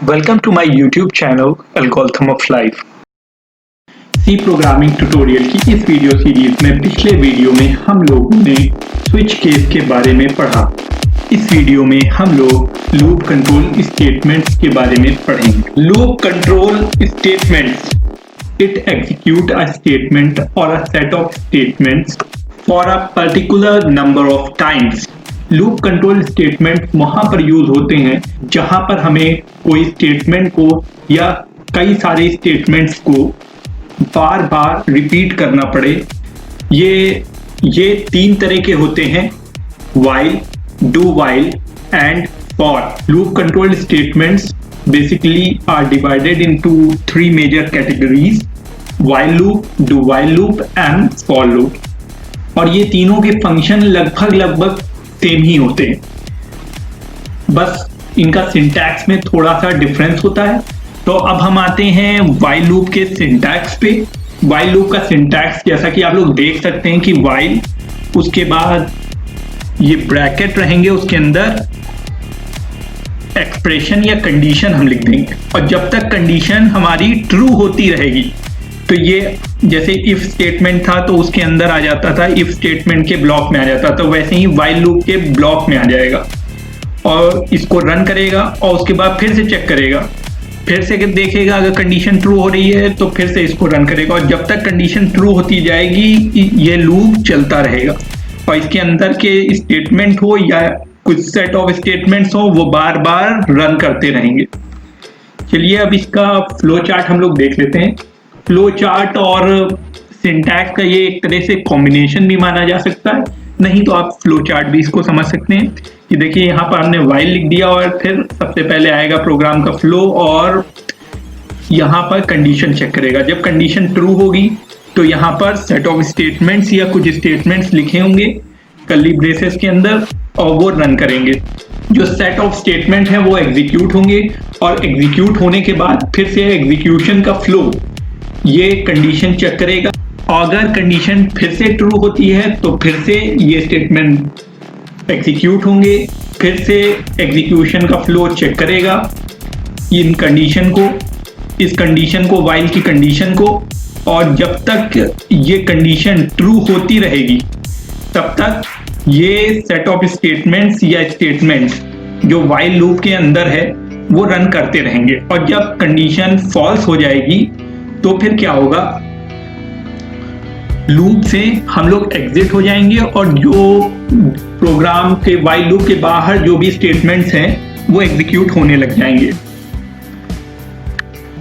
Welcome to my YouTube channel Algorithm of Life। C programming tutorial की इस video series में पिछले video में हम लोगों ने स्विच केस के बारे में पढ़ा। इस वीडियो में हम लोग लूप कंट्रोल स्टेटमेंट्स के बारे में पढ़ेंगे। Loop control statements, it execute a statement or a set of statements for a particular number of times। Loop control statement वहां पर यूज होते हैं जहां पर हमें कोई स्टेटमेंट को या कई सारे स्टेटमेंट्स को बार बार रिपीट करना पड़े। ये तीन तरह के होते हैं, while, do while and for। Loop control statements basically are divided into three major categories: while loop, do while loop and for loop। और ये तीनों के फंक्शन लगभग सेम ही होते हैं, बस इनका सिंटैक्स में थोड़ा सा डिफरेंस होता है। तो अब हम आते हैं while loop के सिंटैक्स पे। while loop का सिंटैक्स जैसा कि आप लोग देख सकते हैं कि while, उसके बाद ये ब्रैकेट रहेंगे, उसके अंदर एक्सप्रेशन या कंडीशन हम लिख देंगे और जब तक कंडीशन हमारी ट्रू होती रहेगी, तो ये जैसे इफ स्टेटमेंट था तो उसके अंदर आ जाता था, इफ स्टेटमेंट के ब्लॉक में आ जाता, तो वैसे ही while लूप के ब्लॉक में आ जाएगा और इसको रन करेगा और उसके बाद फिर से चेक करेगा, फिर से देखेगा अगर कंडीशन ट्रू हो रही है तो फिर से इसको रन करेगा और जब तक कंडीशन ट्रू होती जाएगी ये लूप चलता रहेगा। और इसके अंदर के स्टेटमेंट हो या कुछ सेट ऑफ स्टेटमेंट्स हो, वो बार बार रन करते रहेंगे। चलिए अब इसका फ्लो चार्ट हम लोग देख लेते हैं। फ्लो चार्ट और सिंटैक्स का ये एक तरह से कॉम्बिनेशन भी माना जा सकता है, नहीं तो आप फ्लो चार्ट भी इसको समझ सकते हैं कि देखिए यहाँ पर हमने while लिख दिया और फिर सबसे पहले आएगा प्रोग्राम का फ्लो और यहाँ पर कंडीशन चेक करेगा। जब कंडीशन ट्रू होगी तो यहाँ पर सेट ऑफ स्टेटमेंट्स या कुछ स्टेटमेंट्स लिखे होंगे कर्ली ब्रेसेस के अंदर और वो रन करेंगे। जो सेट ऑफ स्टेटमेंट है वो एग्जीक्यूट होंगे और एग्जीक्यूट होने के बाद फिर से एग्जीक्यूशन का फ्लो ये कंडीशन चेक करेगा। अगर कंडीशन फिर से ट्रू होती है तो फिर से ये स्टेटमेंट एग्जीक्यूट होंगे, फिर से एग्जीक्यूशन का फ्लो चेक करेगा इन कंडीशन को, इस कंडीशन को, while की कंडीशन को, और जब तक ये कंडीशन ट्रू होती रहेगी तब तक ये सेट ऑफ स्टेटमेंट्स या स्टेटमेंट जो while लूप के अंदर है वो रन करते रहेंगे। और जब कंडीशन फॉल्स हो जाएगी तो फिर क्या होगा, लूप से हम लोग एग्जिट हो जाएंगे और जो प्रोग्राम के while लूप के बाहर जो भी स्टेटमेंट्स हैं वो एग्जीक्यूट होने लग जाएंगे।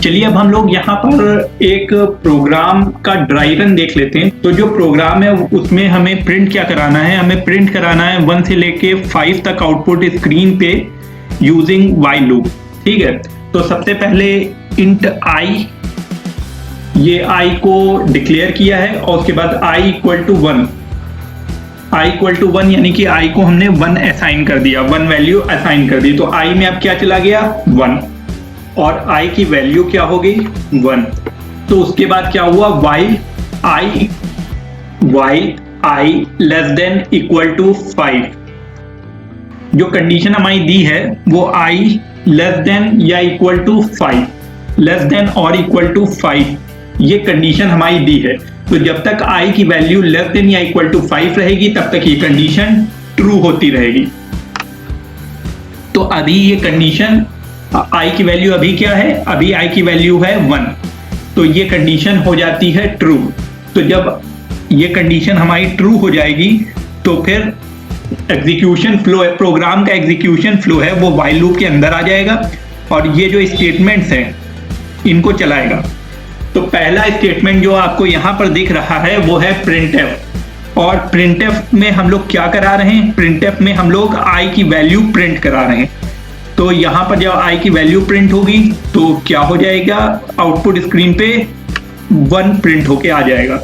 चलिए अब हम लोग यहाँ पर एक प्रोग्राम का ड्राई रन देख लेते हैं। तो जो प्रोग्राम है उसमें हमें प्रिंट क्या कराना है, हमें प्रिंट कराना है 1 से लेके 5 तक आउटपुट स्क्रीन पे यूजिंग while लूप। ठीक है, तो सबसे पहले इंट आई, ये i को डिक्लेयर किया है और उसके बाद i इक्वल टू 1 यानी कि i को हमने 1 असाइन कर दिया, 1 वैल्यू असाइन कर दी। तो i में अब क्या चला गया 1 और i की वैल्यू क्या हो गई 1। तो उसके बाद क्या हुआ, while i less than equal to 5, जो कंडीशन हमारी दी है वो i लेस देन या इक्वल टू 5, लेस देन और इक्वल टू 5 ये कंडीशन हमारी दी है। तो जब तक i की वैल्यू लेस देन या इक्वल टू 5 रहेगी तब तक ये कंडीशन ट्रू होती रहेगी। तो अभी ये कंडीशन i की वैल्यू अभी क्या है, अभी i की वैल्यू है 1, तो ये कंडीशन हो जाती है ट्रू। तो जब ये कंडीशन हमारी ट्रू हो जाएगी तो फिर एग्जीक्यूशन फ्लो है, प्रोग्राम का एग्जीक्यूशन फ्लो है वो while लूप के अंदर आ जाएगा और ये जो स्टेटमेंट्स हैं इनको चलाएगा। तो पहला स्टेटमेंट जो आपको यहाँ पर दिख रहा है वो है printf, और printf में हम लोग क्या करा रहे हैं, printf में हम लोग i की वैल्यू प्रिंट करा रहे हैं। तो यहाँ पर जब i की वैल्यू प्रिंट होगी तो क्या हो जाएगा, आउटपुट स्क्रीन पे 1 प्रिंट होके आ जाएगा।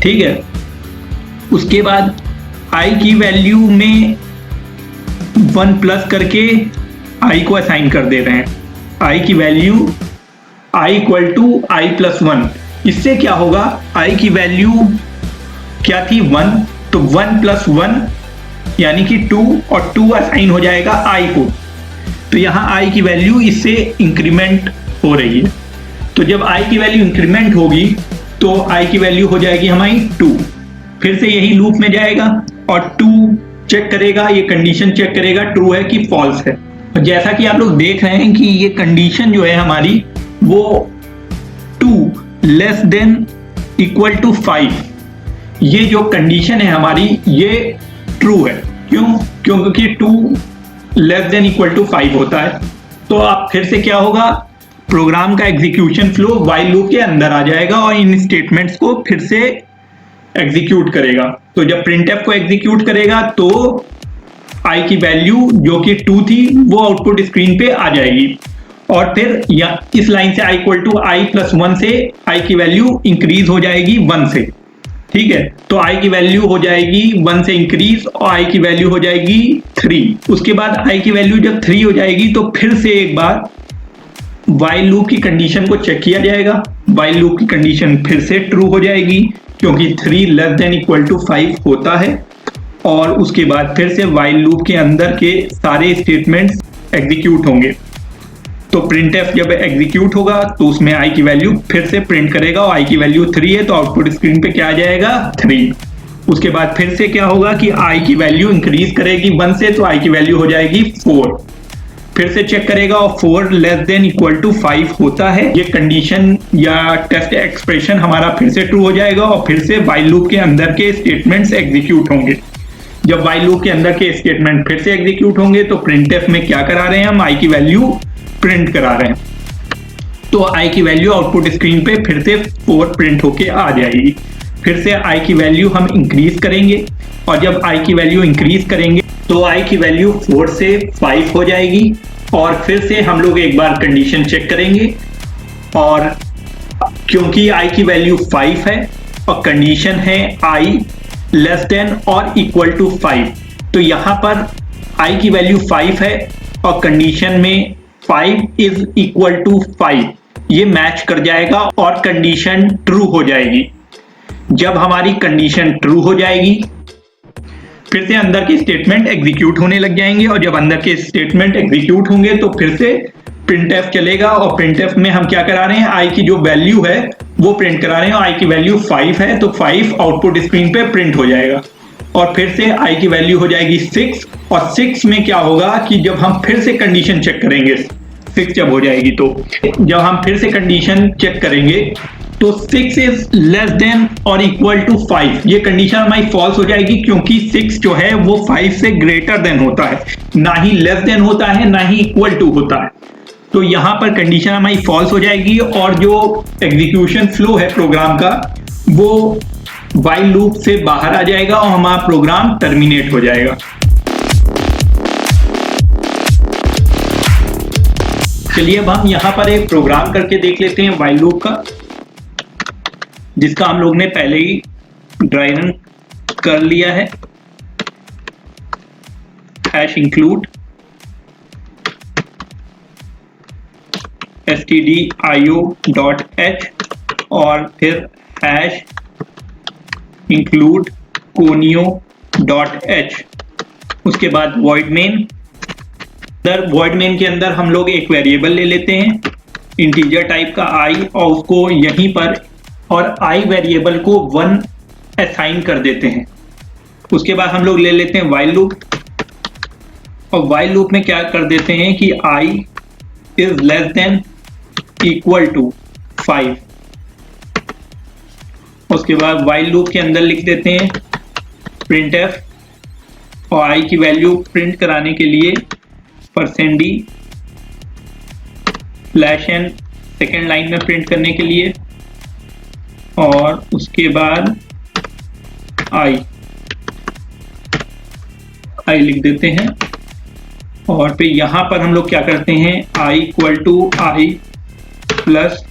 ठीक है, उसके बाद i की वैल्यू में 1 प्लस करके i को असाइन कर दे रहे हैं, i की value i equal to i plus 1। इससे क्या होगा, i की वैल्यू क्या थी 1, तो 1 प्लस 1 यानी कि 2 और 2 असाइन हो जाएगा i को। तो यहाँ i की वैल्यू इससे इंक्रीमेंट हो रही है। तो जब i की वैल्यू इंक्रीमेंट होगी तो i की वैल्यू हो जाएगी हमारी 2। फिर से यही लूप में जाएगा और 2 चेक करेगा, ये कंडीशन चेक करेगा ट्रू है कि फॉल्स है। और जैसा कि आप लोग देख रहे हैं कि ये कंडीशन जो है हमारी वो 2 लेस देन इक्वल टू 5, ये जो कंडीशन है हमारी ये ट्रू है। क्यों? क्योंकि 2 लेस देन इक्वल टू 5 होता है। तो अब फिर से क्या होगा, प्रोग्राम का एग्जीक्यूशन फ्लो व्हाइल लूप के अंदर आ जाएगा और इन स्टेटमेंट्स को फिर से एग्जीक्यूट करेगा। तो जब प्रिंटफ को एग्जीक्यूट करेगा तो i की वैल्यू जो कि 2 थी वो आउटपुट स्क्रीन पे आ जाएगी। और फिर या इस लाइन से i equal to i plus 1 से i की वैल्यू इंक्रीज हो जाएगी 1 से। ठीक है, तो i की वैल्यू हो जाएगी 1 से इंक्रीज और i की वैल्यू हो जाएगी 3। उसके बाद i की वैल्यू जब 3 हो जाएगी तो फिर से एक बार while लूप की कंडीशन को चेक किया जाएगा। while लूप की कंडीशन फिर से ट्रू हो जाएगी क्योंकि 3 लेस देन इक्वल टू 5 होता है। और उसके बाद फिर से while लूप के अंदर के सारे स्टेटमेंट्स एग्जीक्यूट होंगे। तो printf जब एग्जीक्यूट होगा तो उसमें i की वैल्यू फिर से प्रिंट करेगा और i की वैल्यू 3 है तो आउटपुट स्क्रीन पे क्या आ जाएगा 3। उसके बाद फिर से क्या होगा कि i की वैल्यू इंक्रीज करेगी 1 से तो i की वैल्यू हो जाएगी 4। फिर से चेक करेगा और 4 लेस देन इक्वल टू 5 होता है। ये कंडीशन या टेस्ट एक्सप्रेशन हमारा फिर से ट्रू हो जाएगा और फिर से while लूप के अंदर के स्टेटमेंट्स एग्जीक्यूट होंगे। जब while लूप के अंदर के स्टेटमेंट फिर से एग्जीक्यूट होंगे तो printf में क्या करा रहे हैं हम, i की वैल्यू प्रिंट करा रहे हैं। तो i की वैल्यू आउटपुट स्क्रीन पे फिर से 4 प्रिंट होके आ जाएगी। फिर से i की वैल्यू हम इंक्रीज करेंगे और जब i की वैल्यू इंक्रीज करेंगे तो i की वैल्यू 4 से 5 हो जाएगी। और फिर से हम लोग एक बार कंडीशन चेक करेंगे और क्योंकि i की वैल्यू 5 है और कंडीशन है i लेस देन और इक्वल टू 5, तो यहाँ पर i की वैल्यू 5 है और कंडीशन में 5 इज इक्वल टू 5, ये मैच कर जाएगा और कंडीशन ट्रू हो जाएगी। जब हमारी कंडीशन ट्रू हो जाएगी फिर से अंदर के स्टेटमेंट एग्जीक्यूट होने लग जाएंगे और जब अंदर के स्टेटमेंट एग्जीक्यूट होंगे तो फिर से printf चलेगा और printf में हम क्या करा रहे हैं, i की जो वैल्यू है वो प्रिंट करा रहे हैं और i की वैल्यू 5 है तो 5 आउटपुट स्क्रीन पे प्रिंट हो जाएगा। और फिर से i की वैल्यू हो जाएगी 6 और 6 में क्या होगा कि जब हम फिर से कंडीशन चेक करेंगे 6 जब हो जाएगी तो जब हम फिर से कंडीशन चेक करेंगे तो 6 इज लेस देन और इक्वल टू 5, ये कंडीशन हमारी फॉल्स हो जाएगी क्योंकि 6 जो है वो 5 से ग्रेटर देन होता है, ना ही लेस देन होता है ना ही इक्वल टू होता है। तो यहाँ पर कंडीशन हमारी फॉल्स हो जाएगी और जो एग्जीक्यूशन फ्लो है प्रोग्राम का वो while लूप से बाहर आ जाएगा और हमारा प्रोग्राम टर्मिनेट हो जाएगा। चलिए अब हम यहाँ पर एक प्रोग्राम करके देख लेते हैं while लूप का, जिसका हम लोग ने पहले ही ड्राई रन कर लिया है। #include stdio.h और फिर #include conio.h, उसके बाद void main। void main के अंदर हम लोग एक वेरिएबल ले लेते हैं इंटीजर टाइप का i और उसको यहीं पर और i वेरिएबल को 1 असाइन कर देते हैं। उसके बाद हम लोग ले लेते हैं while लूप और while लूप में क्या कर देते हैं कि i is less than equal to 5। उसके बाद while लूप के अंदर लिख देते हैं printf और i की वैल्यू प्रिंट कराने के लिए %d/n सेकेंड लाइन में प्रिंट करने के लिए और उसके बाद i लिख देते हैं और फिर यहाँ पर हम लोग क्या करते हैं i equal to i plus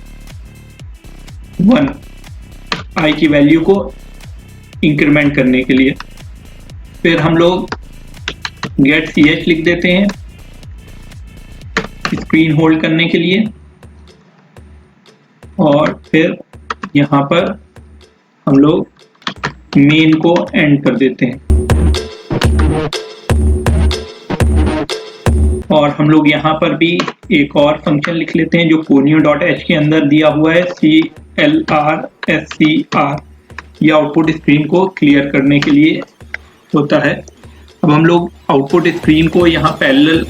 1, i की वैल्यू को इंक्रीमेंट करने के लिए। फिर हम लोग गेट ch लिख देते हैं स्क्रीन होल्ड करने के लिए और फिर यहाँ पर हम लोग मेन को एंड कर देते हैं। और हम लोग यहाँ पर भी एक और फंक्शन लिख लेते हैं जो conio.h के अंदर दिया हुआ है CLRSCR। ये आउटपुट स्क्रीन को क्लियर करने के लिए होता है। अब हम लोग आउटपुट स्क्रीन को यहाँ पैरेलल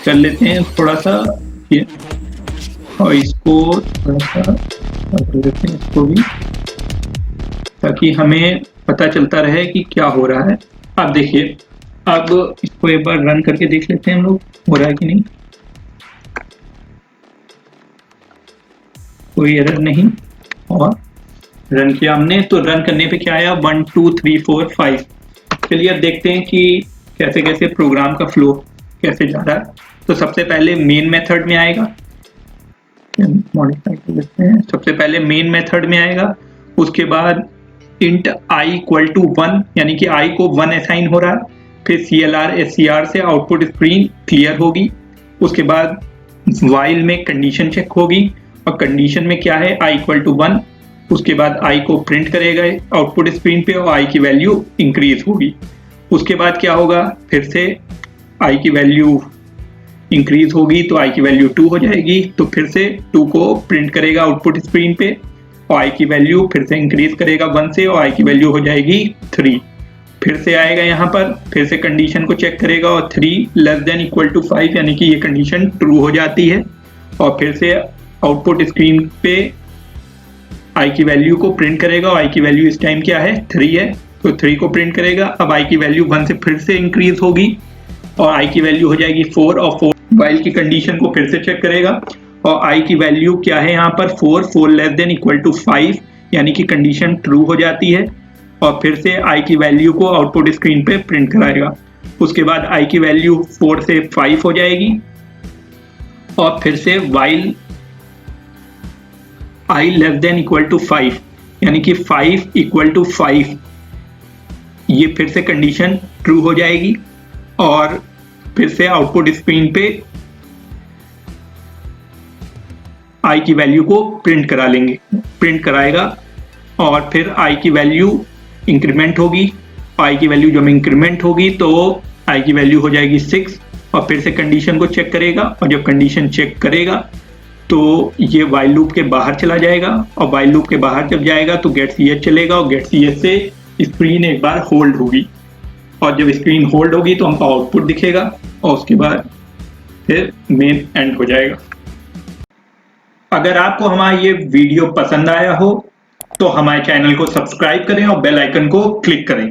कर लेते हैं थोड़ा सा ये, और इसको थोड़ा सा कर लेते हैं इसको भी, ताकि हमें पता चलता रहे कि क्या हो रहा है। अब देखिए, अब इसको एक बार रन करके देख लेते हैं हम लोग हो रहा है कि नहीं। कोई एरर नहीं, और रन किया हमने तो रन करने पे क्या आया 1 2 3 4 5। चलिए अब देखते हैं कि कैसे कैसे प्रोग्राम का फ्लो कैसे जा रहा है। तो सबसे पहले मेन मेथड में आएगा, मॉडिफाई कर लेते हैं। सबसे पहले मेन मेथड में आएगा, उसके बाद इंट i इक्वल टू 1 यानी कि i को 1 असाइन हो रहा है। फिर CLRSCR से आउटपुट स्क्रीन क्लियर होगी। उसके बाद वाइल में कंडीशन चेक होगी, और कंडीशन में क्या है i इक्वल टू 1। उसके बाद i को प्रिंट करेगा आउटपुट स्क्रीन पे, और i की वैल्यू इंक्रीज होगी। उसके बाद क्या होगा, फिर से i की वैल्यू इंक्रीज होगी तो i की वैल्यू 2 हो जाएगी, तो फिर से 2 को प्रिंट करेगा आउटपुट स्क्रीन पे, और i की वैल्यू फिर से इंक्रीज करेगा 1 से, और i की वैल्यू हो जाएगी 3। फिर से आएगा यहाँ पर, फिर से कंडीशन को चेक करेगा, और 3 लेस देन इक्वल टू 5 यानी कि ये कंडीशन ट्रू हो जाती है। और फिर से आउटपुट स्क्रीन पे i की वैल्यू को प्रिंट करेगा, और i की वैल्यू इस टाइम क्या है 3 है, तो 3 को प्रिंट करेगा। अब i की वैल्यू 1 से फिर से इंक्रीज होगी, और i की वैल्यू हो जाएगी 4, और 4 वाइल की कंडीशन को फिर से चेक करेगा, और i की वैल्यू क्या है यहाँ पर 4 लेस देन इक्वल टू 5 यानी कि कंडीशन ट्रू हो जाती है। और फिर से i की वैल्यू को आउटपुट स्क्रीन पे प्रिंट कराएगा। उसके बाद i की वैल्यू 4 से 5 हो जाएगी, और फिर से while i less than equal to 5 यानी कि 5 इक्वल टू 5, ये फिर से कंडीशन ट्रू हो जाएगी, और फिर से आउटपुट स्क्रीन पे i की वैल्यू को प्रिंट कराएगा, और फिर i की वैल्यू इंक्रीमेंट होगी। i की वैल्यू जब इंक्रीमेंट होगी तो i की वैल्यू हो जाएगी 6, और फिर से कंडीशन को चेक करेगा, और जब कंडीशन चेक करेगा तो ये वाइल लूप के बाहर चला जाएगा, और वाइल लूप के बाहर जब जाएगा तो गेट सी एच चलेगा, और गेट सी एच से स्क्रीन एक बार होल्ड होगी, और जब स्क्रीन होल्ड होगी तो हमको आउटपुट दिखेगा, और उसके बाद फिर मेन एंड हो जाएगा। अगर आपको हमारा ये वीडियो पसंद आया हो तो हमारे चैनल को सब्सक्राइब करें और बेल आइकन को क्लिक करें।